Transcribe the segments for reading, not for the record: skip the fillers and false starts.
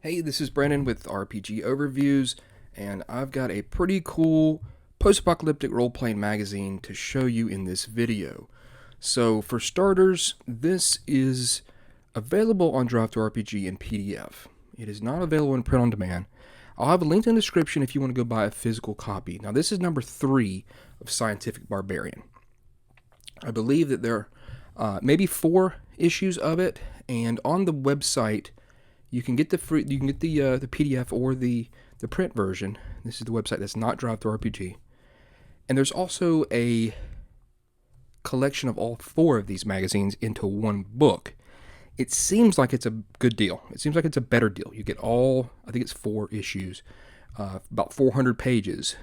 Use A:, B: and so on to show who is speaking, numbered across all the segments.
A: Hey, this is Brandon with RPG Overviews, and I've got a pretty cool post-apocalyptic role-playing magazine to show you in this video. So, for starters, this is available on Drive-to-RPG in PDF. It is not available in print on demand. I'll have a link in the description if you want to go buy a physical copy. Now, this is number 3 of Scientific Barbarian. I believe that there are maybe 4 issues of it, and on the website you can get the PDF or the print version. This is the website that's not Drive-to-RPG. And there's also a collection of all 4 of these magazines into one book. It seems like it's a good deal. It seems like it's a better deal. You get all, I think it's 4 issues, about 400 pages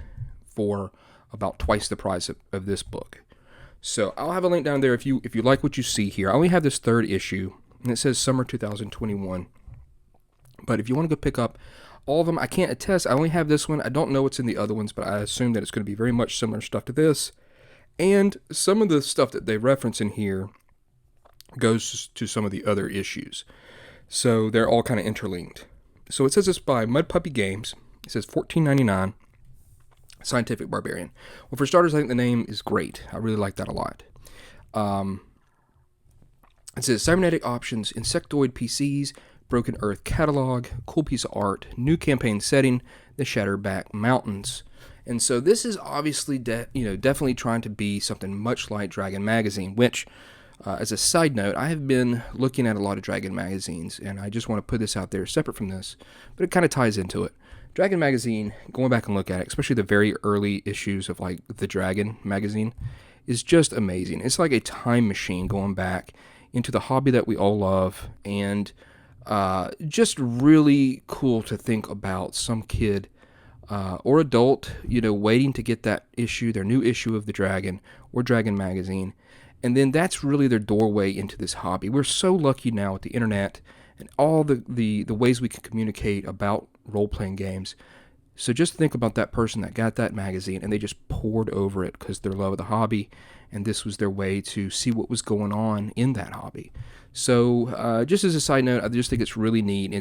A: for about twice the price of this book. So I'll have a link down there if you like what you see here. I only have this 3rd issue, and it says summer 2021. But if you want to go pick up all of them, I can't attest. I only have this one. I don't know what's in the other ones, but I assume that it's going to be very much similar stuff to this. And some of the stuff that they reference in here goes to some of the other issues. So they're all kind of interlinked. So it says it's by Mud Puppy Games. It says $14.99, Scientific Barbarian. Well, for starters, I think the name is great. I really like that a lot. It says Cybernetic Options, Insectoid PCs, Broken Earth Catalog, cool piece of art, new campaign setting, the Shatterback Mountains. And so this is obviously definitely trying to be something much like Dragon Magazine, which, as a side note, I have been looking at a lot of Dragon magazines, and I just want to put this out there separate from this, but it kind of ties into it. Dragon Magazine, going back and look at it, especially the very early issues of like the Dragon Magazine, is just amazing. It's like a time machine going back into the hobby that we all love, and just really cool to think about some kid or adult, waiting to get that issue, their new issue of the Dragon or Dragon Magazine, and then that's really their doorway into this hobby. We're so lucky now with the internet and all the ways we can communicate about role-playing games. So just think about that person that got that magazine and they just poured over it because their love of the hobby, and this was their way to see what was going on in that hobby. So just as a side note, I just think it's really neat.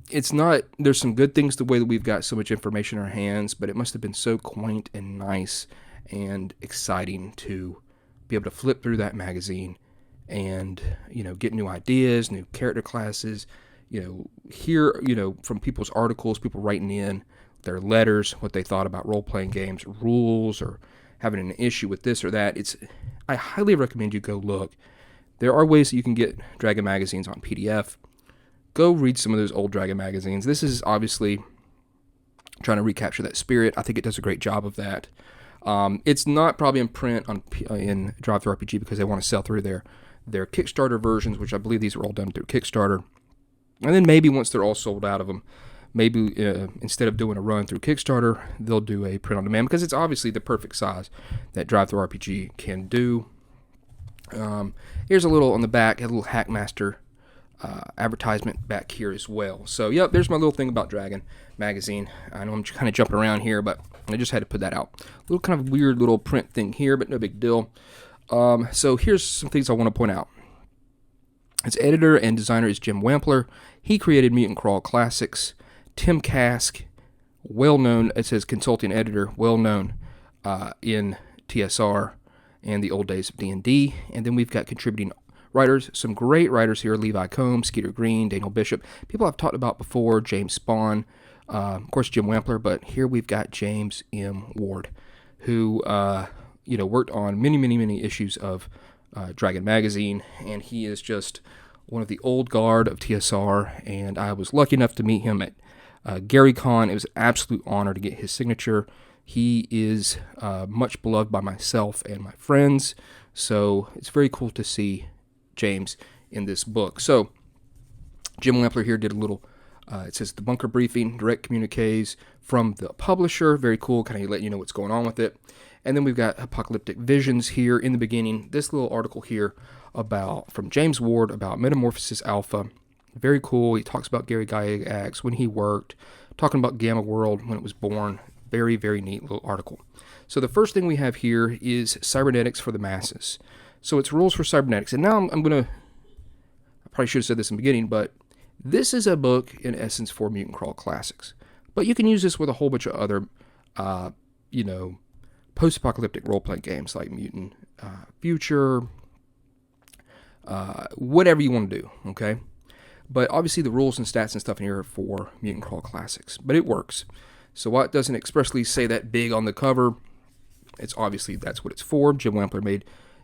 A: It's not, there's some good things the way that we've got so much information in our hands, but it must have been so quaint and nice and exciting to be able to flip through that magazine and, get new ideas, new character classes, hear, from people's articles, people writing in their letters, what they thought about role-playing games, rules, or having an issue with this or that. I highly recommend you go look. There are ways that you can get Dragon magazines on PDF. Go read some of those old Dragon magazines. This is obviously trying to recapture that spirit. I think it does a great job of that. It's not probably in print in Drive-to-RPG because they want to sell through their Kickstarter versions, which I believe these are all done through Kickstarter. And then maybe once they're all sold out of them, maybe instead of doing a run through Kickstarter, they'll do a print on demand because it's obviously the perfect size that Drive-to-RPG can do. Here's a little on the back, a little Hackmaster advertisement back here as well. So, yep, there's my little thing about Dragon Magazine. I know I'm kind of jumping around here, but I just had to put that out. A little kind of weird little print thing here, but no big deal. So here's some things I want to point out. Its editor and designer is Jim Wampler. He created Mutant Crawl Classics. Tim Kask, well-known, it says consulting editor, well-known in TSR and the old days of D&D. And then we've got contributing writers, some great writers here, Levi Combs, Skeeter Green, Daniel Bishop, people I've talked about before, James Spahn, of course Jim Wampler, but here we've got James M. Ward, who worked on many issues of Dragon Magazine, and he is just one of the old guard of TSR, and I was lucky enough to meet him at GaryCon. It was an absolute honor to get his signature. He is much beloved by myself and my friends, so it's very cool to see James in this book. So Jim Wampler here did a little, it says the bunker briefing, direct communiques from the publisher, very cool, kind of let you know what's going on with it. And then we've got Apocalyptic Visions here in the beginning. This little article here from James Ward about Metamorphosis Alpha. Very cool. He talks about Gary Gygax, when he worked, talking about Gamma World when it was born. Very, very neat little article. So the first thing we have here is Cybernetics for the Masses. So it's rules for Cybernetics. And now I'm going to, I probably should have said this in the beginning, but This is a book, in essence, for Mutant Crawl Classics. But you can use this with a whole bunch of other, you know, post-apocalyptic role-playing games like Mutant Future, whatever you want to do, okay? But obviously the rules and stats and stuff in here are for Mutant Crawl Classics. But it works. So while it doesn't expressly say that big on the cover, it's obviously that's what it's for. Jim Wampler made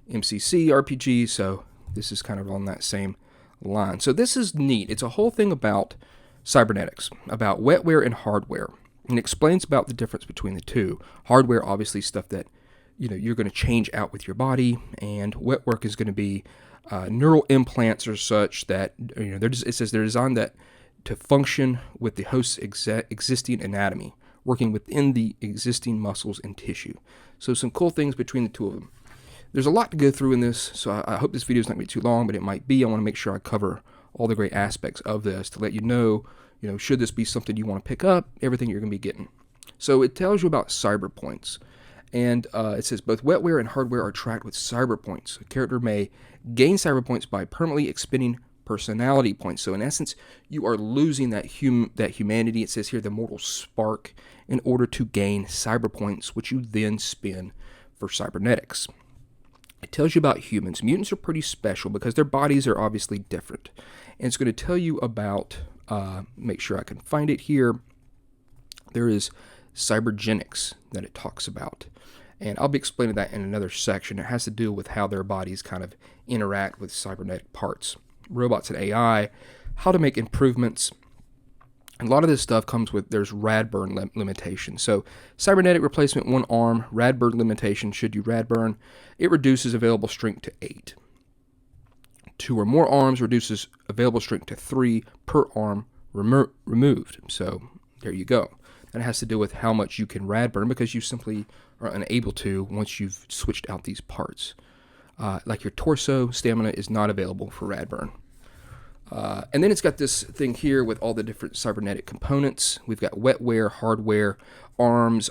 A: MCC RPG, so this is kind of on that same line. So this is neat. It's a whole thing about cybernetics, about wetware and hardware, and explains about the difference between the two. Hardware, obviously, stuff that you're going to change out with your body, and wet work is going to be neural implants or such that it says they're designed to function with the host's existing anatomy, working within the existing muscles and tissue. So some cool things between the two of them. There's a lot to go through in this, so I hope this video is not going to be too long, but it might be. I want to make sure I cover all the great aspects of this to let you know, should this be something you want to pick up, everything you're going to be getting. So it tells you about cyber points. And it says both wetware and hardware are tracked with cyber points. A character may gain cyber points by permanently expending personality points. So in essence, you are losing that humanity. It says here the mortal spark in order to gain cyber points, which you then spend for cybernetics. It tells you about humans. Mutants are pretty special because their bodies are obviously different. And it's going to tell you about, make sure I can find it here, there is cybernetics that it talks about. And I'll be explaining that in another section. It has to do with how their bodies kind of interact with cybernetic parts. Robots and AI, how to make improvements. And a lot of this stuff comes with, there's rad burn limitations. So cybernetic replacement, 1 arm, rad burn limitation, should you rad burn, it reduces available strength to 8. 2 or more arms reduces available strength to 3 per arm removed. So there you go. That has to do with how much you can rad burn because you simply are unable to once you've switched out these parts. Like your torso, stamina is not available for rad burn. And then it's got this thing here with all the different cybernetic components. We've got wetware, hardware, arms,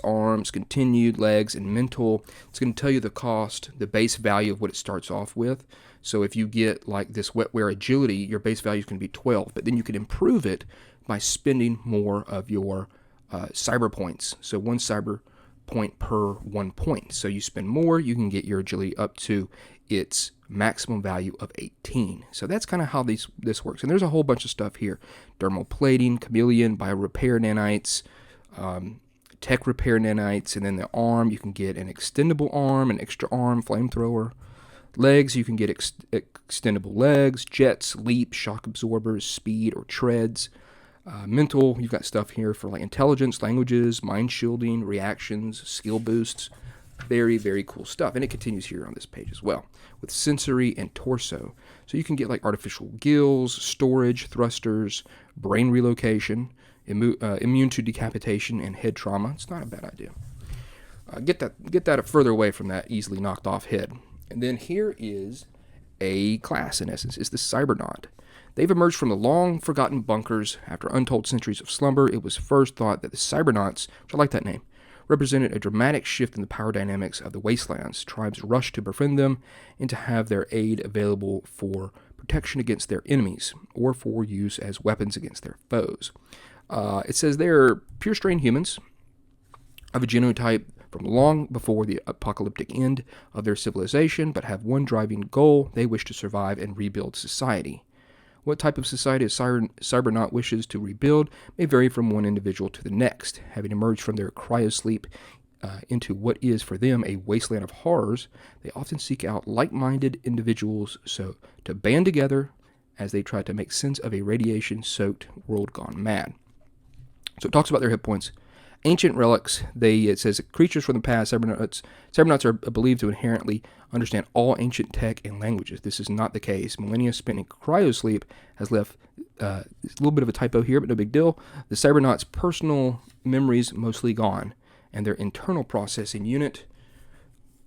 A: continued, legs, and mental. It's going to tell you the cost, the base value of what it starts off with. So if you get like this wetware agility, your base value is going to be 12, but then you can improve it by spending more of your cyber points. So 1 cyber point per 1 point. So you spend more, you can get your agility up to its maximum value of 18. So that's kind of how this works. And there's a whole bunch of stuff here. Dermal plating, chameleon, biorepair nanites, tech repair nanites, and then the arm, you can get an extendable arm, an extra arm, flamethrower. Legs, you can get extendable legs, jets, leap, shock absorbers, speed, or treads. Mental, you've got stuff here for like intelligence, languages, mind shielding, reactions, skill boosts. Very, very cool stuff. And it continues here on this page as well with sensory and torso. So you can get like artificial gills, storage, thrusters, brain relocation, immune to decapitation, and head trauma. It's not a bad idea. Get that further away from that easily knocked off head. And then here is a class, in essence. It's the Cybernaut. They've emerged from the long-forgotten bunkers after untold centuries of slumber. It was first thought that the Cybernauts, which I like that name, represented a dramatic shift in the power dynamics of the wastelands. Tribes rushed to befriend them and to have their aid available for protection against their enemies or for use as weapons against their foes. It says they're pure-strain humans of a genotype from long before the apocalyptic end of their civilization, but have one driving goal: they wish to survive and rebuild society. What type of society a cybernaut wishes to rebuild may vary from one individual to the next. Having emerged from their cryosleep into what is for them a wasteland of horrors, they often seek out like-minded individuals to band together as they try to make sense of a radiation-soaked world gone mad. So it talks about their hit points. Ancient relics, it says creatures from the past, cybernauts are believed to inherently understand all ancient tech and languages. This is not the case. Millennia spent in cryosleep has left a little bit of a typo here, but no big deal. The cybernauts' personal memories mostly gone, and their internal processing unit,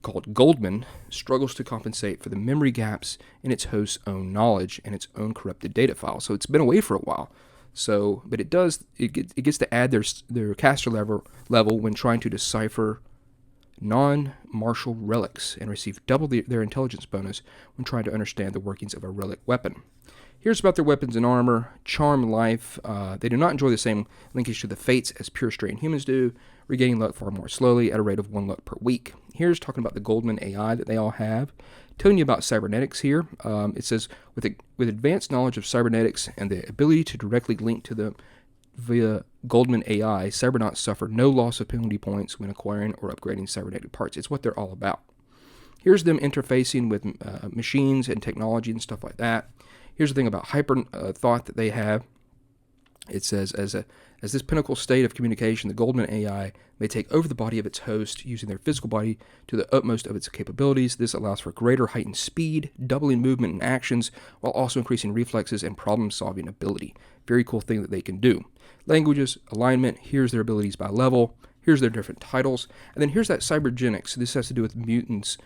A: called Goldman, struggles to compensate for the memory gaps in its host's own knowledge and its own corrupted data file. So it's been away for a while. So, but it gets to add their caster level when trying to decipher non-martial relics and receive double their intelligence bonus when trying to understand the workings of a relic weapon. Here's about their weapons and armor. Charm life. They do not enjoy the same linkage to the fates as pure strain humans do, regaining luck far more slowly at a rate of 1 luck per week. Here's talking about the Goldman AI that they all have. Telling you about cybernetics here. It says, with advanced knowledge of cybernetics and the ability to directly link to them via Goldman AI, cybernauts suffer no loss of penalty points when acquiring or upgrading cybernetic parts. It's what they're all about. Here's them interfacing with machines and technology and stuff like that. Here's the thing about hyper thought that they have. It says, as this pinnacle state of communication, the Goldman AI may take over the body of its host using their physical body to the utmost of its capabilities. This allows for greater heightened speed, doubling movement and actions, while also increasing reflexes and problem-solving ability. Very cool thing that they can do. Languages, alignment, here's their abilities by level, here's their different titles, and then here's that cybernetics. This has to do with mutants.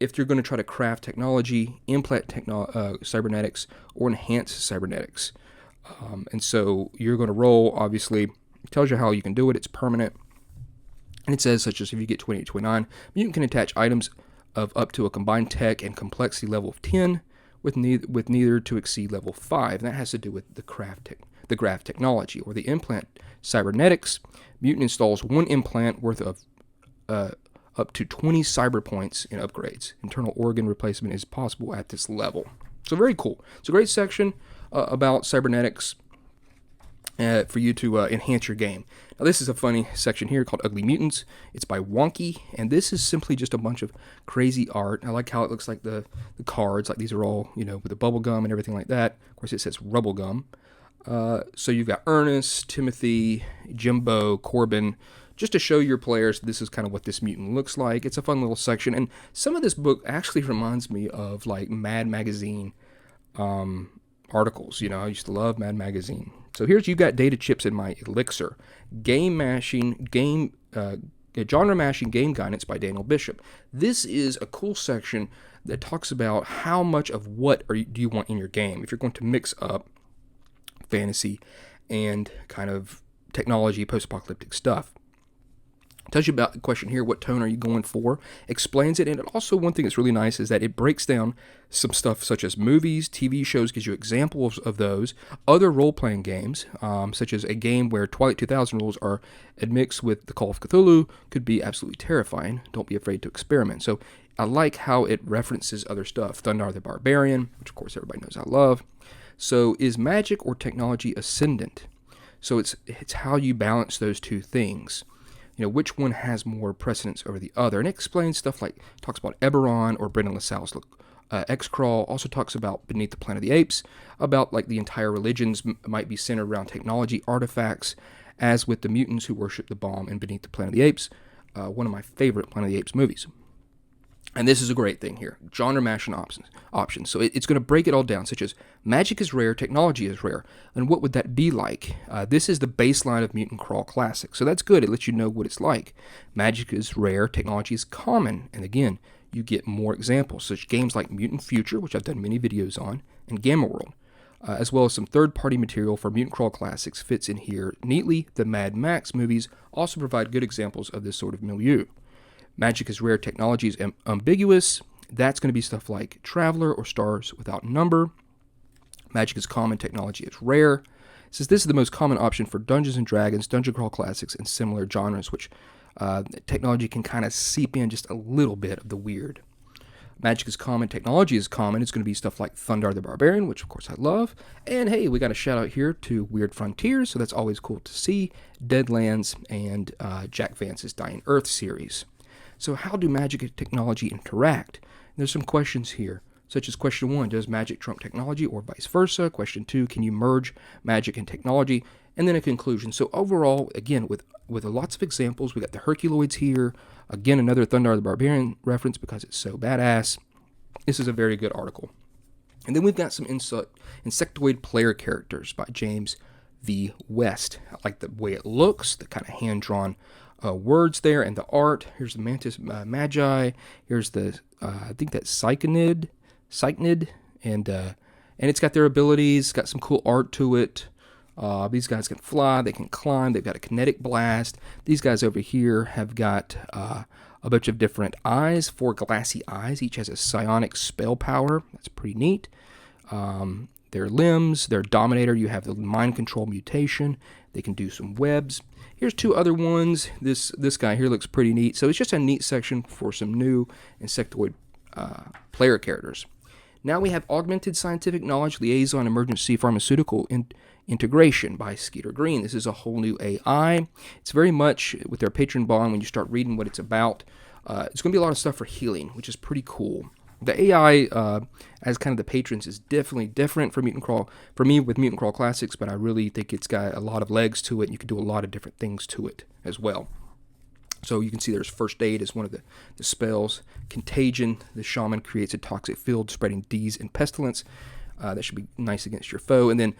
A: If you're going to try to craft technology, implant cybernetics, or enhance cybernetics. And so you're going to roll, obviously. It tells you how you can do it. It's permanent. And it says, such as if you get 28, 29, mutant can attach items of up to a combined tech and complexity level of 10 with neither to exceed level 5. And that has to do with the graph technology, or the implant cybernetics. Mutant installs one implant worth of up to 20 cyber points in upgrades. Internal organ replacement is possible at this level. So very cool. It's a great section about cybernetics for you to enhance your game. Now this is a funny section here called Ugly Mutants. It's by Wonky, and this is simply just a bunch of crazy art. I like how it looks like the cards, like these are all, with the bubble gum and everything like that. Of course it says rubble gum. So you've got Ernest, Timothy, Jimbo, Corbin, just to show your players this is kind of what this mutant looks like. It's a fun little section, and some of this book actually reminds me of like Mad Magazine articles. I used to love Mad Magazine. So here's You Got Data Chips in My Elixir. Genre mashing game guidance by Daniel Bishop. This is a cool section that talks about how much of what do you want in your game. If you're going to mix up fantasy and kind of technology, post-apocalyptic stuff. Tells you about the question here, what tone are you going for? Explains it, and also one thing that's really nice is that it breaks down some stuff such as movies, TV shows, gives you examples of those, other role-playing games, such as a game where Twilight 2000 rules are mixed with the Call of Cthulhu, could be absolutely terrifying. Don't be afraid to experiment. So I like how it references other stuff. Thundar the Barbarian, which of course everybody knows I love. So is magic or technology ascendant? So it's how you balance those two things. Which one has more precedence over the other. And it explains stuff like, talks about Eberron or Brendan LaSalle's X-Crawl. Also talks about Beneath the Planet of the Apes, about like the entire religions might be centered around technology artifacts, as with the mutants who worship the bomb in Beneath the Planet of the Apes, one of my favorite Planet of the Apes movies. And this is a great thing here, genre mashing options. So it's going to break it all down, such as magic is rare, technology is rare. And what would that be like? This is the baseline of Mutant Crawl Classic. So that's good. It lets you know what it's like. Magic is rare, technology is common. And again, you get more examples, such games like Mutant Future, which I've done many videos on, and Gamma World, as well as some third-party material for Mutant Crawl Classics fits in here neatly. The Mad Max movies also provide good examples of this sort of milieu. Magic is rare, technology is ambiguous. That's going to be stuff like Traveler or Stars Without Number. Magic is common, technology is rare. It says this is the most common option for Dungeons & Dragons, Dungeon Crawl Classics, and similar genres, which technology can kind of seep in just a little bit of the weird. Magic is common, technology is common. It's going to be stuff like Thundar the Barbarian, which of course I love. And hey, we got a shout out here to Weird Frontiers, so that's always cool to see. Deadlands and Jack Vance's Dying Earth series. So how do magic and technology interact? There's some questions here, such as question 1, does magic trump technology or vice versa? Question 2, can you merge magic and technology? And then a conclusion. So overall, again, with lots of examples, we got the Herculoids here. Again, another Thundar the Barbarian reference because it's so badass. This is a very good article. And then we've got some insectoid player characters by James V. West. I like the way it looks, the kind of hand-drawn words there, and the art. Here's the Mantis Magi. Here's the I think that's Psychnid, and it's got their abilities. Got some cool art to it. These guys can fly. They can climb. They've got a kinetic blast. These guys over here have got a bunch of different eyes, 4 glassy eyes. Each has a psionic spell power. That's pretty neat. their limbs, their dominator. You have the mind control mutation. They can do some webs. Here's two other ones. This guy here looks pretty neat. So it's just a neat section for some new insectoid player characters. Now we have Augmented Scientific Knowledge Liaison Emergency Pharmaceutical Integration by Skeeter Green. This is a whole new AI. It's very much with their patron bond. When you start reading what it's about, it's going to be a lot of stuff for healing, which is pretty cool. The AI, as kind of the patrons, is definitely different for Mutant Crawl. For me, with Mutant Crawl Classics, but I really think it's got a lot of legs to it, and you can do a lot of different things to it as well. So you can see there's First Aid as one of the spells. Contagion, the shaman creates a toxic field spreading disease and pestilence. That should be nice against your foe. And then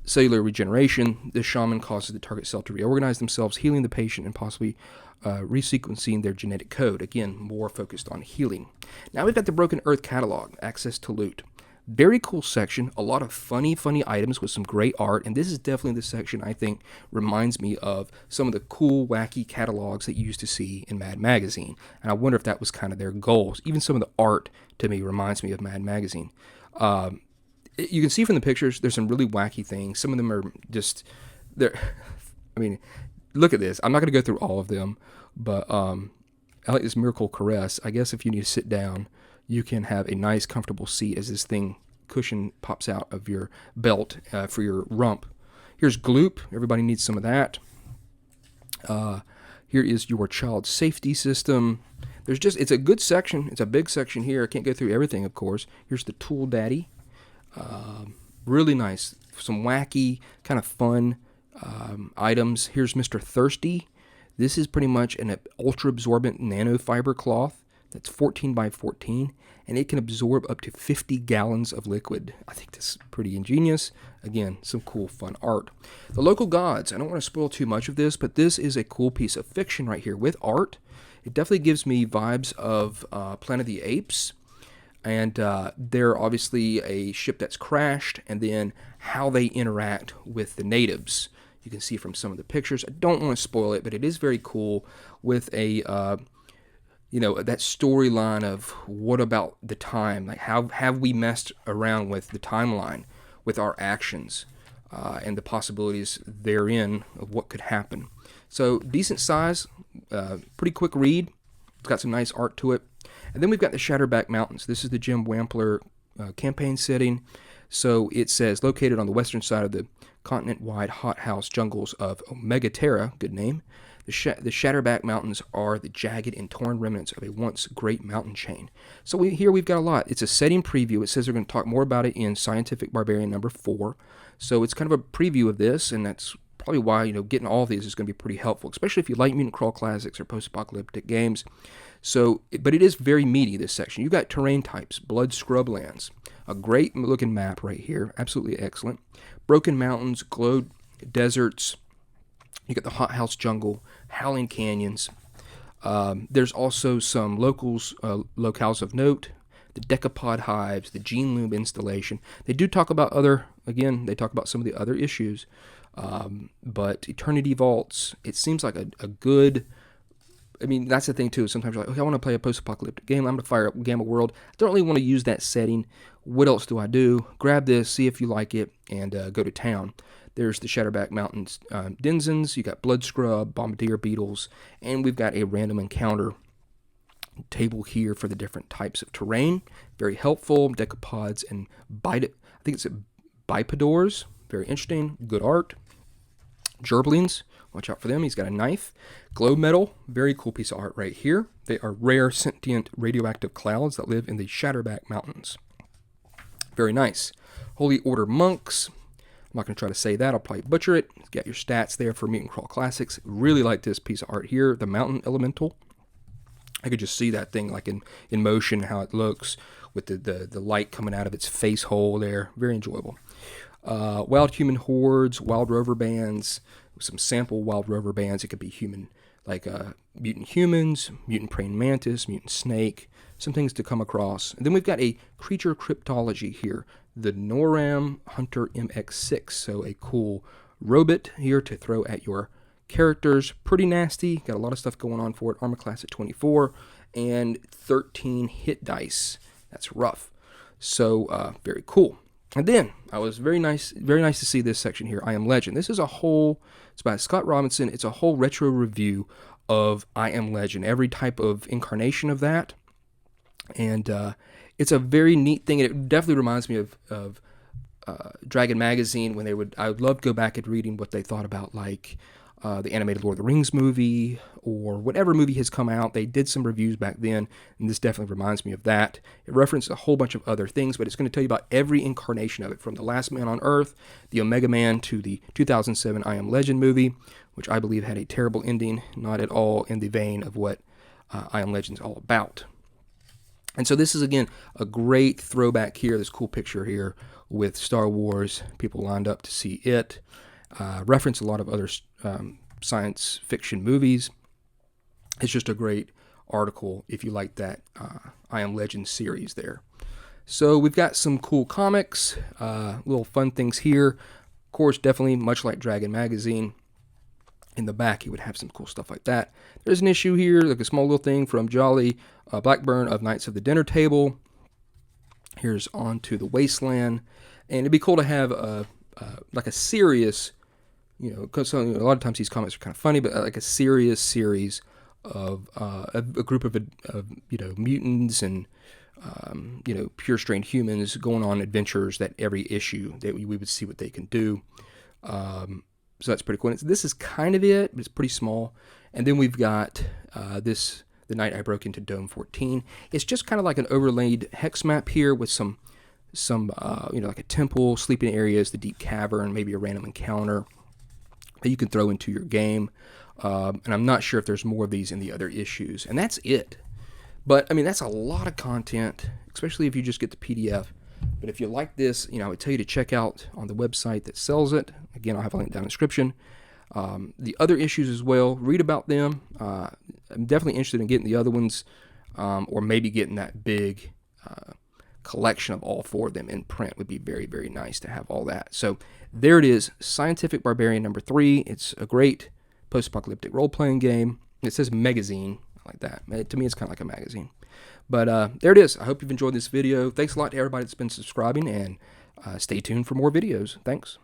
A: Cellular Regeneration, the shaman causes the target cell to reorganize themselves, healing the patient and possibly resequencing their genetic code. Again, more focused on healing. Now we've got the Broken Earth Catalog, Access to Loot. Very cool section, a lot of funny items with some great art, and this is definitely the section I think reminds me of some of the cool, wacky catalogs that you used to see in Mad Magazine, and I wonder if that was kind of their goals. Even some of the art, to me, reminds me of Mad Magazine. You can see from the pictures, there's some really wacky things. Some of them are just, I mean, look at this. I'm not going to go through all of them, but I like this Miracle Caress. I guess if you need to sit down, you can have a nice, comfortable seat as this cushion pops out of your belt for your rump. Here's Gloop. Everybody needs some of that. Here is your child safety system. It's a good section. It's a big section here. I can't go through everything, of course. Here's the Tool Daddy. Really nice. Some wacky, kind of fun items. Here's Mr. Thirsty. This is pretty much an ultra-absorbent nanofiber cloth. That's 14 by 14, and it can absorb up to 50 gallons of liquid. I think this is pretty ingenious. Again, some cool, fun art. The Local Gods. I don't want to spoil too much of this, but this is a cool piece of fiction right here with art. It definitely gives me vibes of Planet of the Apes, and they're obviously a ship that's crashed, and then how they interact with the natives. You can see from some of the pictures. I don't want to spoil it, but it is very cool with a... that storyline of what about the time? Like, how have we messed around with the timeline, with our actions, and the possibilities therein of what could happen. So, decent size, pretty quick read. It's got some nice art to it. And then we've got the Shatterback Mountains. This is the Jim Wampler campaign setting. So, it says, located on the western side of the continent-wide hothouse jungles of Omega Terra, good name, the Shatterback Mountains are the jagged and torn remnants of a once great mountain chain. So here we've got a lot. It's a setting preview. It says they're going to talk more about it in Scientific Barbarian number 4. So it's kind of a preview of this, and that's probably why getting all of these is going to be pretty helpful, especially if you like Mutant Crawl Classics or post-apocalyptic games. So, but it is very meaty, this section. You've got terrain types, blood scrublands, a great looking map right here, absolutely excellent. Broken mountains, glowed deserts. You got the hothouse jungle, howling canyons. There's also some locales of note, the decapod hives, the gene loom installation. They do talk about they talk about some of the other issues. But Eternity Vaults, it seems like a good... I mean, that's the thing, too. Sometimes you're like, okay, I want to play a post-apocalyptic game. I'm going to fire up Gamma World. I don't really want to use that setting. What else do I do? Grab this, see if you like it, and go to town. There's the Shatterback Mountains denizens. You got blood scrub, bombardier beetles, and we've got a random encounter table here for the different types of terrain. Very helpful. Decapods and I think it's bipedors. Very interesting. Good art. Gerblings. Watch out for them. He's got a knife. Glow metal. Very cool piece of art right here. They are rare sentient radioactive clouds that live in the Shatterback Mountains. Very nice. Holy Order monks. I'm not going to try to say that. I'll probably butcher it. Got your stats there for Mutant Crawl Classics. Really like this piece of art here. The Mountain Elemental. I could just see that thing like in motion, how it looks with the light coming out of its face hole there. Very enjoyable. Wild human hordes, wild rover bands, some sample wild rover bands. It could be human, like mutant humans, mutant praying mantis, mutant snake, some things to come across. And then we've got a creature cryptology here, the Noram Hunter MX6. So a cool robot here to throw at your characters. Pretty nasty. Got a lot of stuff going on for it. Armor class at 24 and 13 hit dice. That's rough. So very cool. And then I was very nice to see this section here. I Am Legend. This is it's by Scott Robinson. It's a whole retro review of I Am Legend, every type of incarnation of that. And it's a very neat thing. And it definitely reminds me of Dragon Magazine when I would love to go back and reading what they thought about like the animated Lord of the Rings movie or whatever movie has come out. They did some reviews back then, and this definitely reminds me of that. It referenced a whole bunch of other things, but it's going to tell you about every incarnation of it, from the Last Man on Earth, the Omega Man, to the 2007 I Am Legend movie, which I believe had a terrible ending, not at all in the vein of what I Am Legend is all about. And so this is, again, a great throwback here, this cool picture here with Star Wars, people lined up to see it. Reference a lot of other science fiction movies. It's just a great article if you like that I Am Legend series there. So we've got some cool comics, little fun things here. Of course, definitely much like Dragon Magazine. In the back, you would have some cool stuff like that. There's an issue here, like a small little thing from Jolly Blackburn of Knights of the Dinner Table. Here's On to the Wasteland. And it'd be cool to have like a serious, because a lot of times these comics are kind of funny, but like a serious series of a group of mutants and pure strained humans going on adventures that every issue that we would see what they can do. So that's pretty cool. And this is kind of it, but it's pretty small. And then we've got The Night I Broke into Dome 14. It's just kind of like an overlaid hex map here with some like a temple, sleeping areas, the deep cavern, maybe a random encounter that you can throw into your game. And I'm not sure if there's more of these in the other issues. And that's it. But, I mean, that's a lot of content, especially if you just get the PDF. But if you like this, I would tell you to check out on the website that sells it. Again, I'll have a link down in the description. The other issues as well, read about them. I'm definitely interested in getting the other ones, or maybe getting that big collection of all four of them in print. Would be very, very nice to have all that. So there it is, Scientific Barbarian number 3. It's a great post-apocalyptic role-playing game. It says magazine, like that. To me, it's kind of like a magazine. But there it is. I hope you've enjoyed this video. Thanks a lot to everybody that's been subscribing, and stay tuned for more videos. Thanks.